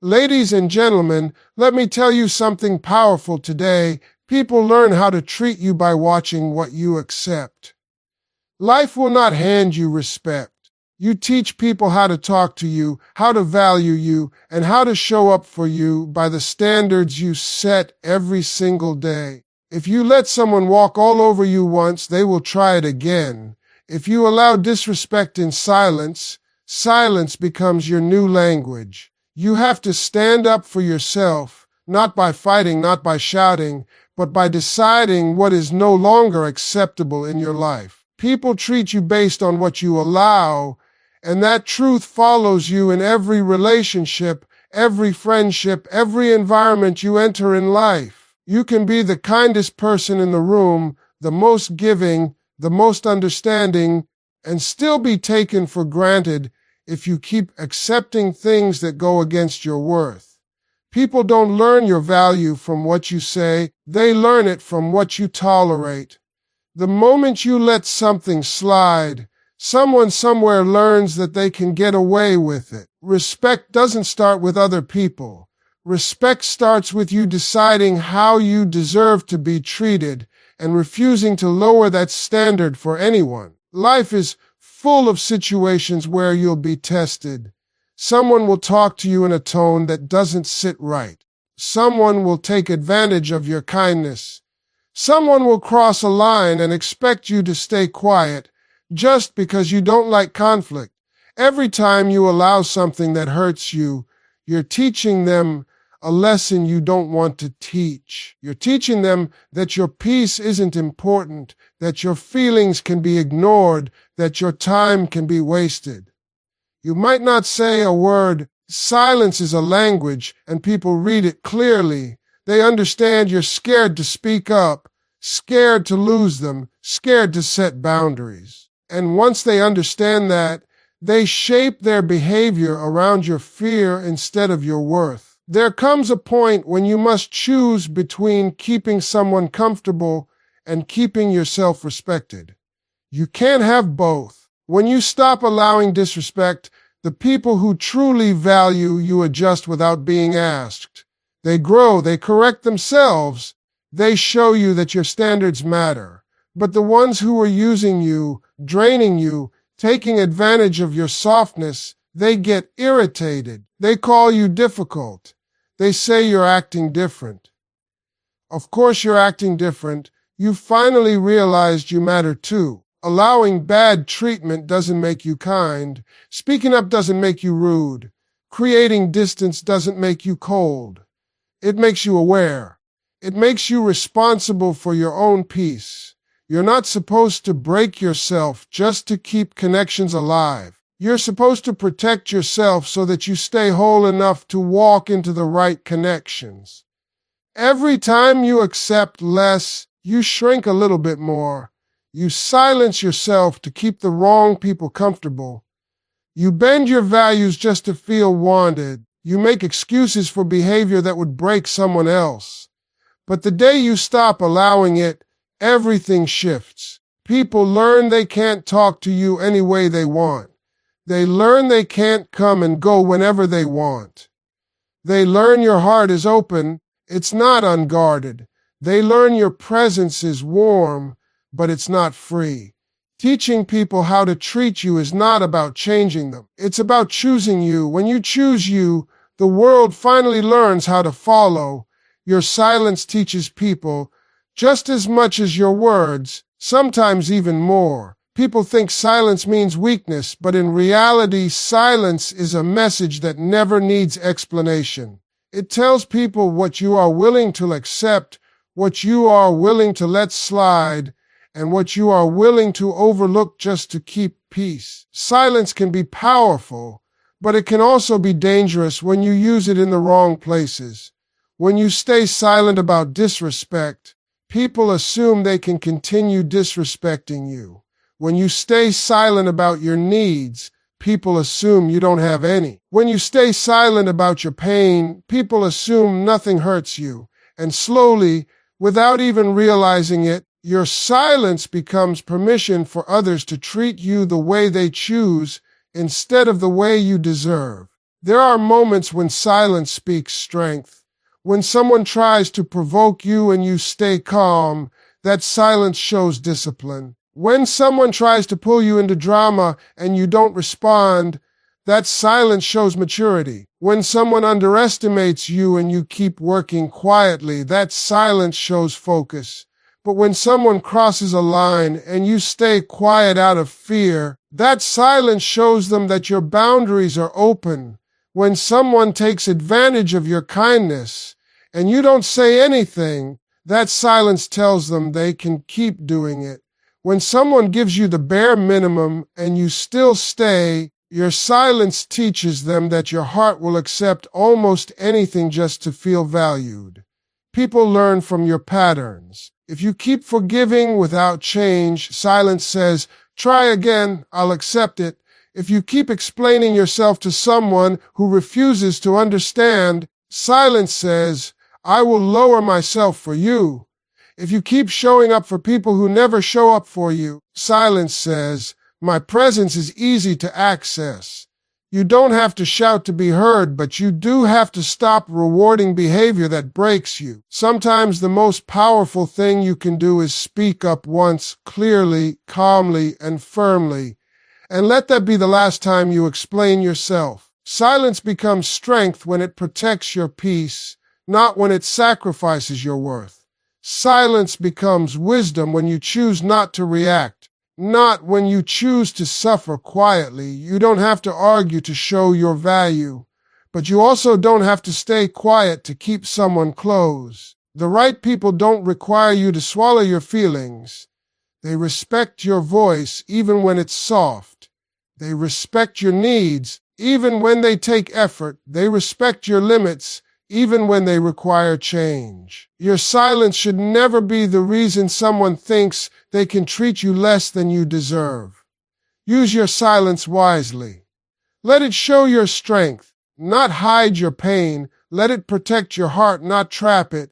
Ladies and gentlemen, let me tell you something powerful today. People learn how to treat you by watching what you accept. Life will not hand you respect. You teach people how to talk to you, how to value you, and how to show up for you by the standards you set every single day. If you let someone walk all over you once, they will try it again. If you allow disrespect in silence, silence becomes your new language. You have to stand up for yourself, not by fighting, not by shouting, but by deciding what is no longer acceptable in your life. People treat you based on what you allow, and that truth follows you in every relationship, every friendship, every environment you enter in life. You can be the kindest person in the room, the most giving, the most understanding, and still be taken for granted if you keep accepting things that go against your worth. People don't learn your value from what you say, they learn it from what you tolerate. The moment you let something slide, someone somewhere learns that they can get away with it. Respect doesn't start with other people. Respect starts with you deciding how you deserve to be treated and refusing to lower that standard for anyone. Life is full of situations where you'll be tested. Someone will talk to you in a tone that doesn't sit right. Someone will take advantage of your kindness. Someone will cross a line and expect you to stay quiet just because you don't like conflict. Every time you allow something that hurts you, you're teaching them a lesson you don't want to teach. You're teaching them that your peace isn't important, that your feelings can be ignored, that your time can be wasted. You might not say a word. Silence is a language, and people read it clearly. They understand you're scared to speak up, scared to lose them, scared to set boundaries. And once they understand that, they shape their behavior around your fear instead of your worth. There comes a point when you must choose between keeping someone comfortable and keeping yourself respected. You can't have both. When you stop allowing disrespect, the people who truly value you adjust without being asked. They grow, they correct themselves, they show you that your standards matter. But the ones who are using you, draining you, taking advantage of your softness, they get irritated. They call you difficult. They say you're acting different. Of course you're acting different. You finally realized you matter too. Allowing bad treatment doesn't make you kind. Speaking up doesn't make you rude. Creating distance doesn't make you cold. It makes you aware. It makes you responsible for your own peace. You're not supposed to break yourself just to keep connections alive. You're supposed to protect yourself so that you stay whole enough to walk into the right connections. Every time you accept less, you shrink a little bit more. You silence yourself to keep the wrong people comfortable. You bend your values just to feel wanted. You make excuses for behavior that would break someone else. But the day you stop allowing it, everything shifts. People learn they can't talk to you any way they want. They learn they can't come and go whenever they want. They learn your heart is open, it's not unguarded. They learn your presence is warm, but it's not free. Teaching people how to treat you is not about changing them. It's about choosing you. When you choose you, the world finally learns how to follow. Your silence teaches people just as much as your words, sometimes even more. People think silence means weakness, but in reality, silence is a message that never needs explanation. It tells people what you are willing to accept, what you are willing to let slide, and what you are willing to overlook just to keep peace. Silence can be powerful, but it can also be dangerous when you use it in the wrong places. When you stay silent about disrespect, people assume they can continue disrespecting you. When you stay silent about your needs, people assume you don't have any. When you stay silent about your pain, people assume nothing hurts you. And slowly, without even realizing it, your silence becomes permission for others to treat you the way they choose instead of the way you deserve. There are moments when silence speaks strength. When someone tries to provoke you and you stay calm, that silence shows discipline. When someone tries to pull you into drama and you don't respond, that silence shows maturity. When someone underestimates you and you keep working quietly, that silence shows focus. But when someone crosses a line and you stay quiet out of fear, that silence shows them that your boundaries are open. When someone takes advantage of your kindness and you don't say anything, that silence tells them they can keep doing it. When someone gives you the bare minimum and you still stay, your silence teaches them that your heart will accept almost anything just to feel valued. People learn from your patterns. If you keep forgiving without change, silence says, "Try again, I'll accept it." If you keep explaining yourself to someone who refuses to understand, silence says, "I will lower myself for you." If you keep showing up for people who never show up for you, silence says, "My presence is easy to access." You don't have to shout to be heard, but you do have to stop rewarding behavior that breaks you. Sometimes the most powerful thing you can do is speak up once, clearly, calmly, and firmly. And let that be the last time you explain yourself. Silence becomes strength when it protects your peace, not when it sacrifices your worth. Silence becomes wisdom when you choose not to react, not when you choose to suffer quietly. You don't have to argue to show your value, but you also don't have to stay quiet to keep someone close. The right people don't require you to swallow your feelings. They respect your voice even when it's soft. They respect your needs even when they take effort. They respect your limits even when they require change. Your silence should never be the reason someone thinks they can treat you less than you deserve. Use your silence wisely. Let it show your strength, not hide your pain. Let it protect your heart, not trap it.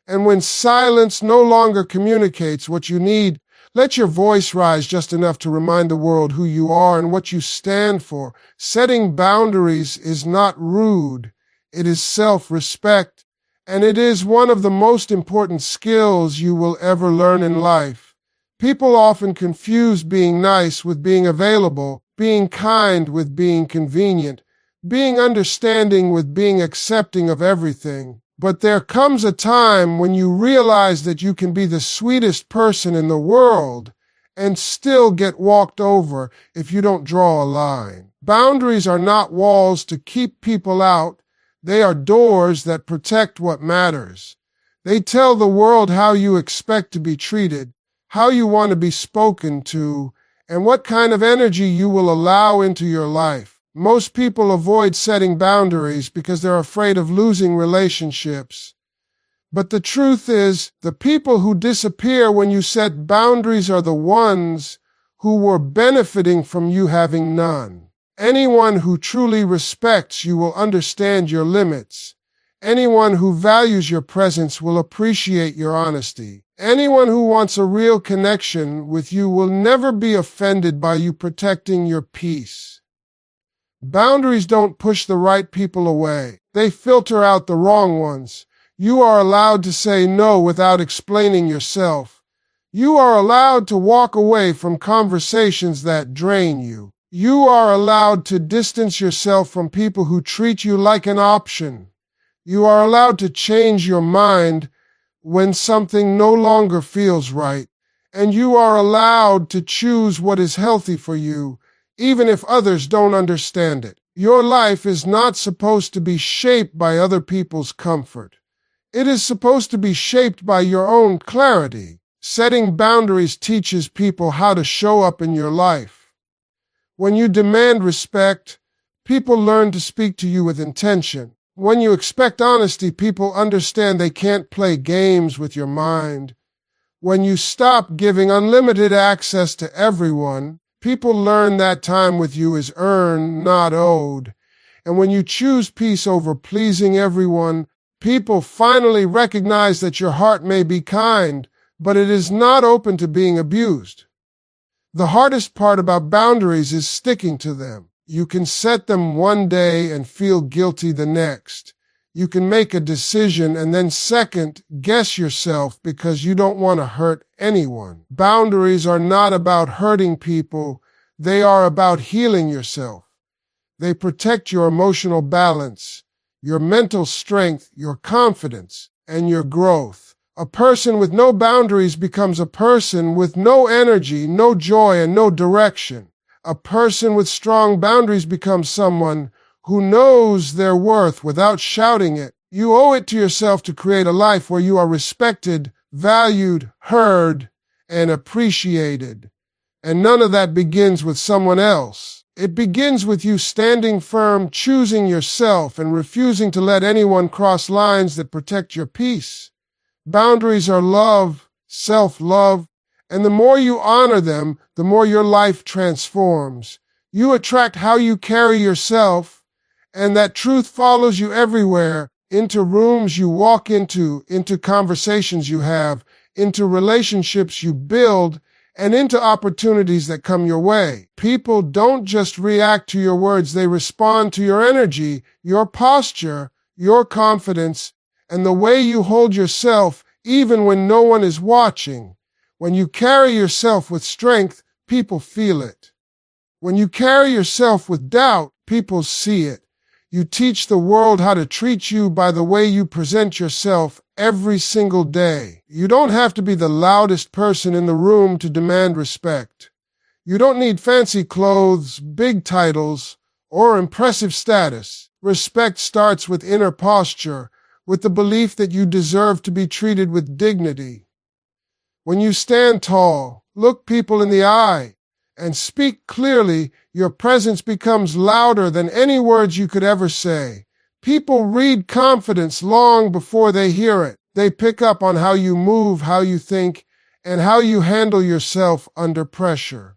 And when silence no longer communicates what you need, let your voice rise just enough to remind the world who you are and what you stand for. Setting boundaries is not rude. It is self-respect, and it is one of the most important skills you will ever learn in life. People often confuse being nice with being available, being kind with being convenient, being understanding with being accepting of everything. But there comes a time when you realize that you can be the sweetest person in the world and still get walked over if you don't draw a line. Boundaries are not walls to keep people out. They are doors that protect what matters. They tell the world how you expect to be treated, how you want to be spoken to, and what kind of energy you will allow into your life. Most people avoid setting boundaries because they're afraid of losing relationships. But the truth is, the people who disappear when you set boundaries are the ones who were benefiting from you having none. Anyone who truly respects you will understand your limits. Anyone who values your presence will appreciate your honesty. Anyone who wants a real connection with you will never be offended by you protecting your peace. Boundaries don't push the right people away. They filter out the wrong ones. You are allowed to say no without explaining yourself. You are allowed to walk away from conversations that drain you. You are allowed to distance yourself from people who treat you like an option. You are allowed to change your mind when something no longer feels right. And you are allowed to choose what is healthy for you, even if others don't understand it. Your life is not supposed to be shaped by other people's comfort. It is supposed to be shaped by your own clarity. Setting boundaries teaches people how to show up in your life. When you demand respect, people learn to speak to you with intention. When you expect honesty, people understand they can't play games with your mind. When you stop giving unlimited access to everyone, people learn that time with you is earned, not owed. And when you choose peace over pleasing everyone, people finally recognize that your heart may be kind, but it is not open to being abused. The hardest part about boundaries is sticking to them. You can set them one day and feel guilty the next. You can make a decision and then second guess yourself because you don't want to hurt anyone. Boundaries are not about hurting people. They are about healing yourself. They protect your emotional balance, your mental strength, your confidence, and your growth. A person with no boundaries becomes a person with no energy, no joy, and no direction. A person with strong boundaries becomes someone who knows their worth without shouting it. You owe it to yourself to create a life where you are respected, valued, heard, and appreciated. And none of that begins with someone else. It begins with you standing firm, choosing yourself, and refusing to let anyone cross lines that protect your peace. Boundaries are love, self-love, and the more you honor them, the more your life transforms. You attract how you carry yourself, and that truth follows you everywhere, into rooms you walk into conversations you have, into relationships you build, and into opportunities that come your way. People don't just react to your words, they respond to your energy, your posture, your confidence, and the way you hold yourself even when no one is watching. When you carry yourself with strength, people feel it. When you carry yourself with doubt, people see it. You teach the world how to treat you by the way you present yourself every single day. You don't have to be the loudest person in the room to demand respect. You don't need fancy clothes, big titles, or impressive status. Respect starts with inner posture, with the belief that you deserve to be treated with dignity. When you stand tall, look people in the eye, and speak clearly, your presence becomes louder than any words you could ever say. People read confidence long before they hear it. They pick up on how you move, how you think, and how you handle yourself under pressure.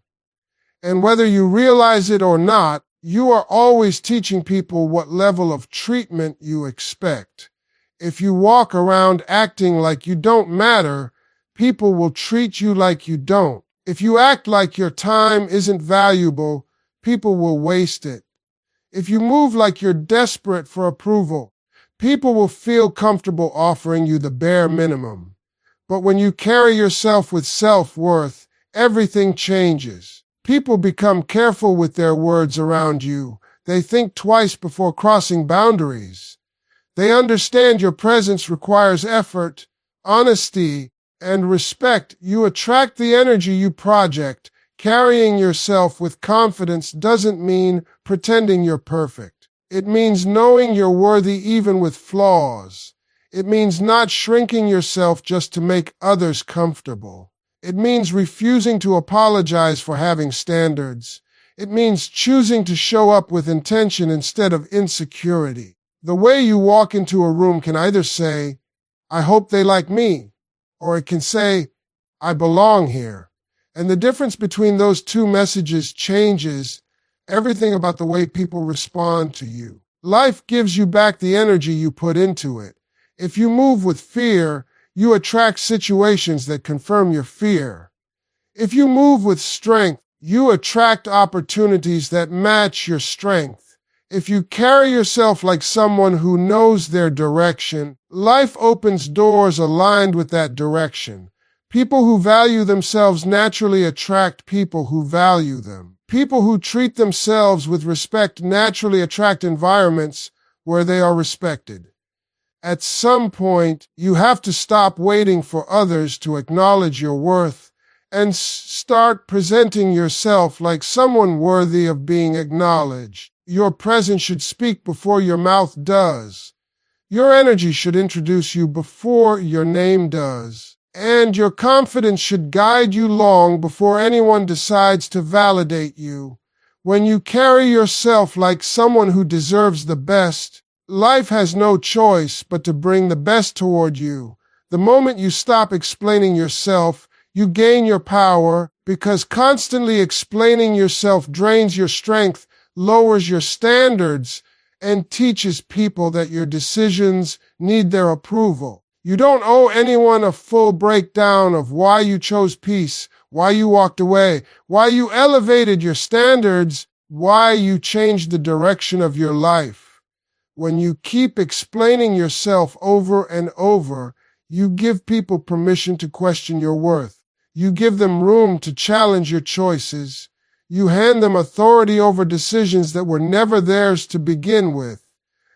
And whether you realize it or not, you are always teaching people what level of treatment you expect. If you walk around acting like you don't matter, people will treat you like you don't. If you act like your time isn't valuable, people will waste it. If you move like you're desperate for approval, people will feel comfortable offering you the bare minimum. But when you carry yourself with self-worth, everything changes. People become careful with their words around you. They think twice before crossing boundaries. They understand your presence requires effort, honesty, and respect. You attract the energy you project. Carrying yourself with confidence doesn't mean pretending you're perfect. It means knowing you're worthy even with flaws. It means not shrinking yourself just to make others comfortable. It means refusing to apologize for having standards. It means choosing to show up with intention instead of insecurity. The way you walk into a room can either say, "I hope they like me," or it can say, "I belong here." And the difference between those two messages changes everything about the way people respond to you. Life gives you back the energy you put into it. If you move with fear, you attract situations that confirm your fear. If you move with strength, you attract opportunities that match your strength. If you carry yourself like someone who knows their direction, life opens doors aligned with that direction. People who value themselves naturally attract people who value them. People who treat themselves with respect naturally attract environments where they are respected. At some point, you have to stop waiting for others to acknowledge your worth and start presenting yourself like someone worthy of being acknowledged. Your presence should speak before your mouth does. Your energy should introduce you before your name does. And your confidence should guide you long before anyone decides to validate you. When you carry yourself like someone who deserves the best, life has no choice but to bring the best toward you. The moment you stop explaining yourself, you gain your power, because constantly explaining yourself drains your strength, lowers your standards, and teaches people that your decisions need their approval. You don't owe anyone a full breakdown of why you chose peace, why you walked away, why you elevated your standards. why you change the direction of your life. When you keep explaining yourself over and over, you give people permission to question your worth. You give them room to challenge your choices. You hand them authority over decisions that were never theirs to begin with.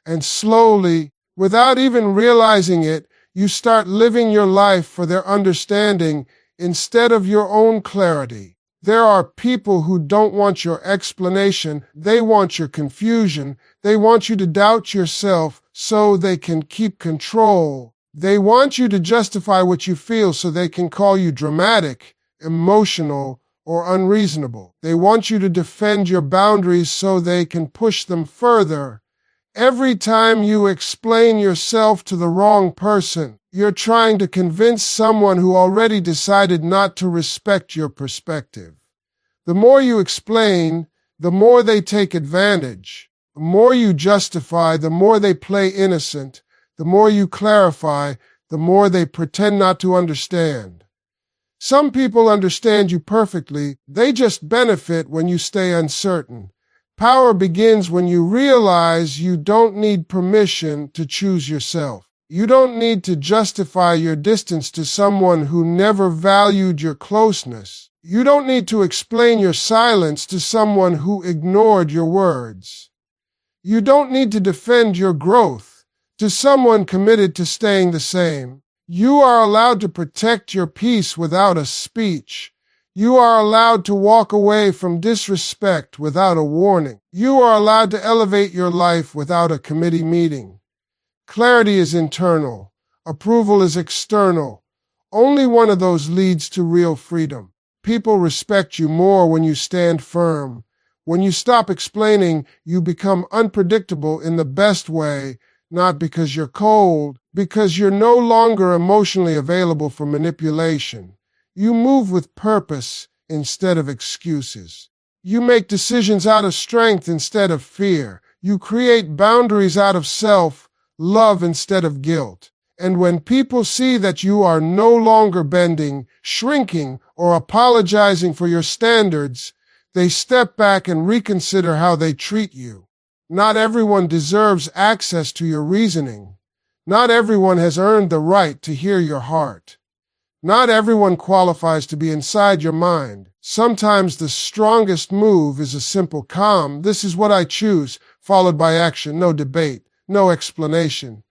And slowly, without even realizing it, you start living your life for their understanding instead of your own clarity. There are people who don't want your explanation, they want your confusion. They want you to doubt yourself so they can keep control. They want you to justify what you feel so they can call you dramatic, emotional, or unreasonable. They want you to defend your boundaries so they can push them further. Every time you explain yourself to the wrong person, you're trying to convince someone who already decided not to respect your perspective. The more you explain, the more they take advantage. The more you justify, the more they play innocent. The more you clarify, the more they pretend not to understand. Some people understand you perfectly. They just benefit when you stay uncertain. Power begins when you realize you don't need permission to choose yourself. You don't need to justify your distance to someone who never valued your closeness. You don't need to explain your silence to someone who ignored your words. You don't need to defend your growth to someone committed to staying the same. You are allowed to protect your peace without a speech. You are allowed to walk away from disrespect without a warning. You are allowed to elevate your life without a committee meeting. Clarity is internal. Approval is external. Only one of those leads to real freedom. People respect you more when you stand firm. When you stop explaining, you become unpredictable in the best way, not because you're cold, because you're no longer emotionally available for manipulation. You move with purpose instead of excuses. You make decisions out of strength instead of fear. You create boundaries out of self-love instead of guilt. And when people see that you are no longer bending, shrinking, or apologizing for your standards, they step back and reconsider how they treat you. Not everyone deserves access to your reasoning. Not everyone has earned the right to hear your heart. Not everyone qualifies to be inside your mind. Sometimes the strongest move is a simple calm, "This is what I choose," followed by action, no debate, no explanation,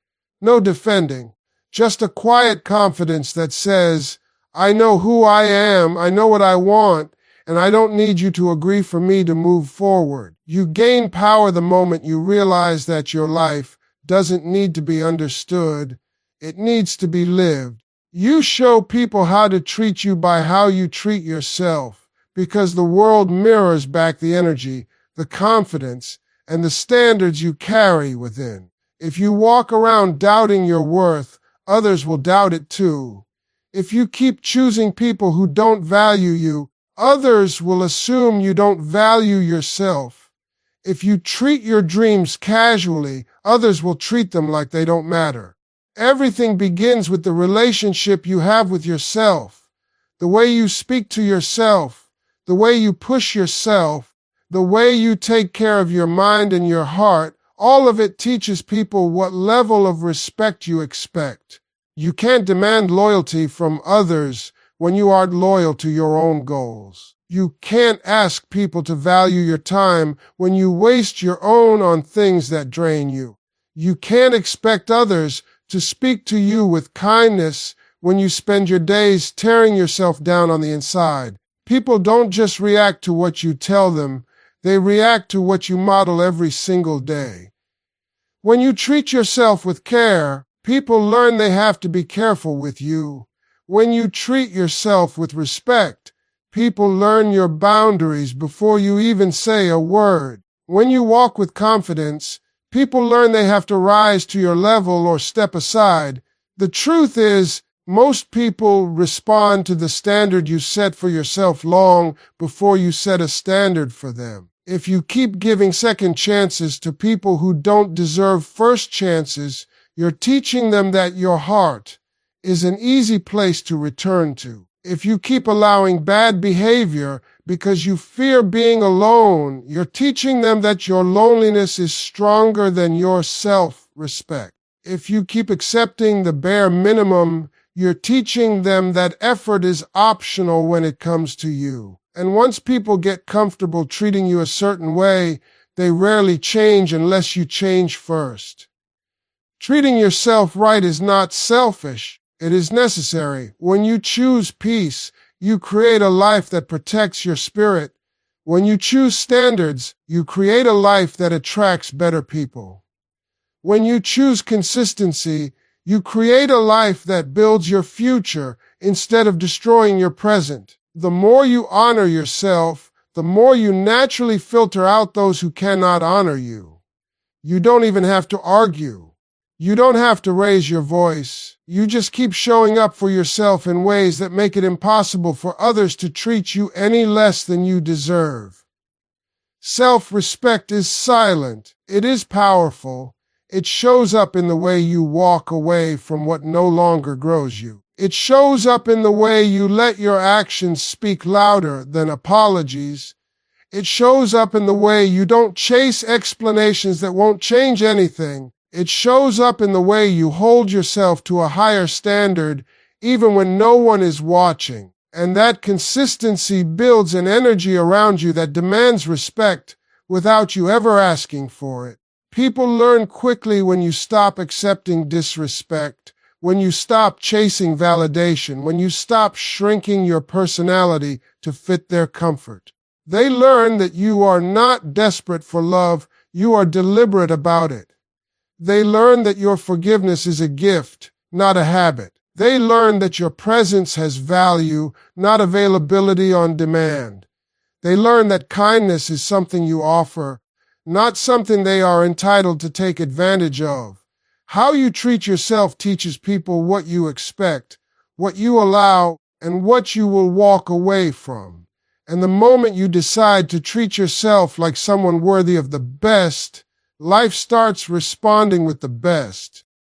no defending. Just a quiet confidence that says, "I know who I am, I know what I want, and I don't need you to agree for me to move forward." You gain power the moment you realize that your life doesn't need to be understood, it needs to be lived. You show people how to treat you by how you treat yourself, because the world mirrors back the energy, the confidence, and the standards you carry within. If you walk around doubting your worth, others will doubt it too. If you keep choosing people who don't value you, others will assume you don't value yourself. If you treat your dreams casually, others will treat them like they don't matter. Everything begins with the relationship you have with yourself, the way you speak to yourself, the way you push yourself, the way you take care of your mind and your heart. All of it teaches people what level of respect you expect. You can't demand loyalty from others when you aren't loyal to your own goals. You can't ask people to value your time when you waste your own on things that drain you. You can't expect others to speak to you with kindness when you spend your days tearing yourself down on the inside. People don't just react to what you tell them, they react to what you model every single day. When you treat yourself with care, people learn they have to be careful with you. When you treat yourself with respect, people learn your boundaries before you even say a word. When you walk with confidence, people learn they have to rise to your level or step aside. The truth is, most people respond to the standard you set for yourself long before you set a standard for them. If you keep giving second chances to people who don't deserve first chances, you're teaching them that your heart is an easy place to return to. If you keep allowing bad behavior because you fear being alone. You're teaching them that your loneliness is stronger than your self-respect. If you keep accepting the bare minimum, you're teaching them that effort is optional when it comes to you. And once people get comfortable treating you a certain way, they rarely change unless you change first. Treating yourself right is not selfish. It is necessary. When you choose peace, you create a life that protects your spirit. When you choose standards, you create a life that attracts better people. When you choose consistency, you create a life that builds your future instead of destroying your present. The more you honor yourself, the more you naturally filter out those who cannot honor you. You don't even have to argue. You don't have to raise your voice. You just keep showing up for yourself in ways that make it impossible for others to treat you any less than you deserve. Self-respect is silent. It is powerful. It shows up in the way you walk away from what no longer grows you. It shows up in the way you let your actions speak louder than apologies. It shows up in the way you don't chase explanations that won't change anything. It shows up in the way you hold yourself to a higher standard even when no one is watching. And that consistency builds an energy around you that demands respect without you ever asking for it. People learn quickly when you stop accepting disrespect, when you stop chasing validation, when you stop shrinking your personality to fit their comfort. They learn that you are not desperate for love, you are deliberate about it. They learn that your forgiveness is a gift, not a habit. They learn that your presence has value, not availability on demand. They learn that kindness is something you offer, not something they are entitled to take advantage of. How you treat yourself teaches people what you expect, what you allow, and what you will walk away from. And the moment you decide to treat yourself like someone worthy of the best, life starts responding with the best.